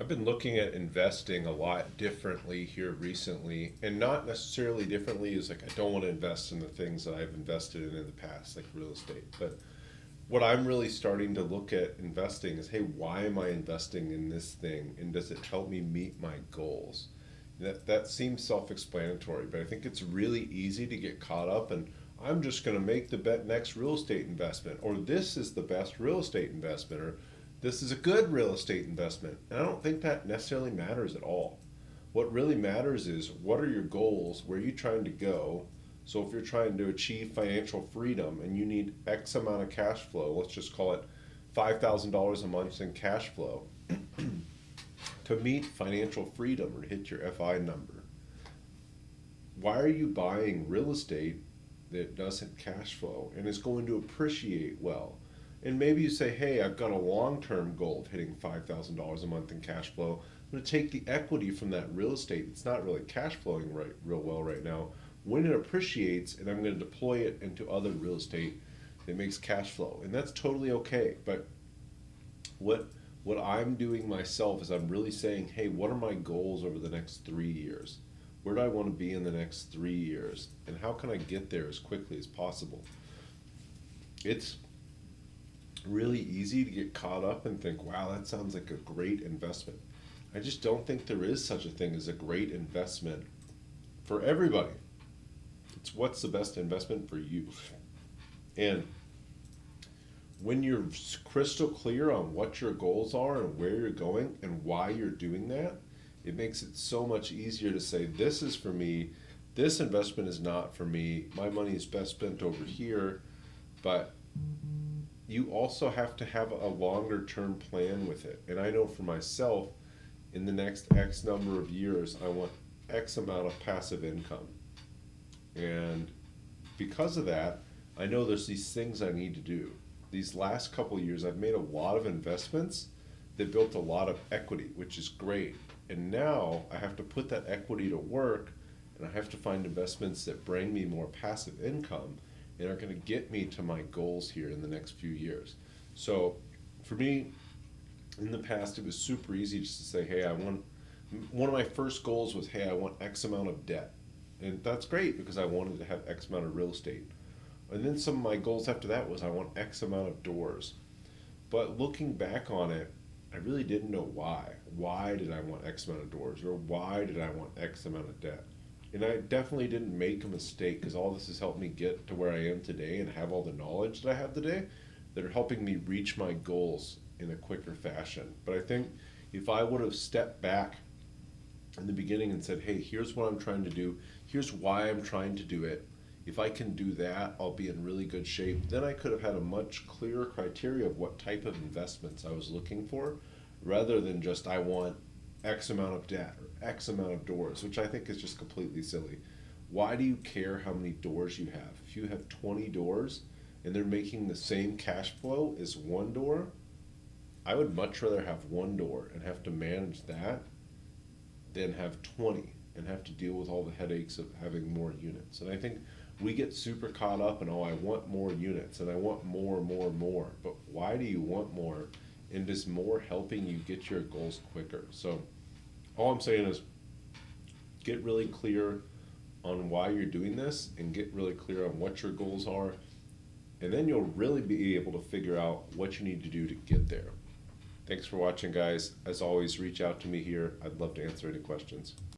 I've been looking at investing a lot differently here recently, and not necessarily differently as like I don't want to invest in the things that I've invested in the past, like real estate. But what I'm really starting to look at investing is, hey, why am I investing in this thing, and does it help me meet my goals? That seems self-explanatory, but I think it's really easy to get caught up and I'm just going to make the next real estate investment, or this is the best real estate investment, or this is a good real estate investment. And I don't think that necessarily matters at all. What really matters is what are your goals? Where are you trying to go? So if you're trying to achieve financial freedom and you need X amount of cash flow, let's just call it $5,000 a month in cash flow to meet financial freedom or hit your FI number. Why are you buying real estate that doesn't cash flow and is going to appreciate well? And maybe you say, hey, I've got a long term goal of hitting $5,000 a month in cash flow. I'm going to take the equity from that real estate. It's not really cash flowing real well right now. When it appreciates, and I'm going to deploy it into other real estate that makes cash flow. And that's totally okay. But what what I'm doing myself is I'm really saying, hey, what are my goals over the next 3 years? Where do I want to be in the next 3 years? And how can I get there as quickly as possible? It's really easy to get caught up and think, wow, that sounds like a great investment. I just don't think there is such a thing as a great investment for everybody. It's what's the best investment for you. And when you're crystal clear on what your goals are and where you're going and why you're doing that, it makes it so much easier to say, this is for me, this investment is not for me, my money is best spent over here. But you also have to have a longer term plan with it. And I know for myself, in the next X number of years, I want X amount of passive income. And because of that, I know there's these things I need to do. These last couple of years, I've made a lot of investments that built a lot of equity, which is great. And now I have to put that equity to work, and I have to find investments that bring me more passive income and are going to get me to my goals here in the next few years. So for me, in the past, it was super easy just to say, hey, I want, one of my first goals was, hey, I want X amount of debt. And that's great because I wanted to have X amount of real estate. And then some of my goals after that was I want X amount of doors. But looking back on it, I really didn't know why. Why did I want X amount of doors? Or why did I want X amount of debt? And I definitely didn't make a mistake because all this has helped me get to where I am today and have all the knowledge that I have today that are helping me reach my goals in a quicker fashion. But I think if I would have stepped back in the beginning and said, hey, here's what I'm trying to do, here's why I'm trying to do it. If I can do that, I'll be in really good shape. Then I could have had a much clearer criteria of what type of investments I was looking for rather than just I want X amount of debt or X amount of doors, which I think is just completely silly. Why do you care how many doors you have? If you have 20 doors and they're making the same cash flow as one door, I would much rather have one door and have to manage that than have 20 and have to deal with all the headaches of having more units. And I think we get super caught up in, oh, I want more units and I want more, more, more. But why do you want more? And is more helping you get your goals quicker? So all I'm saying is get really clear on why you're doing this and get really clear on what your goals are. And then you'll really be able to figure out what you need to do to get there. Thanks for watching, guys. As always, reach out to me here. I'd love to answer any questions.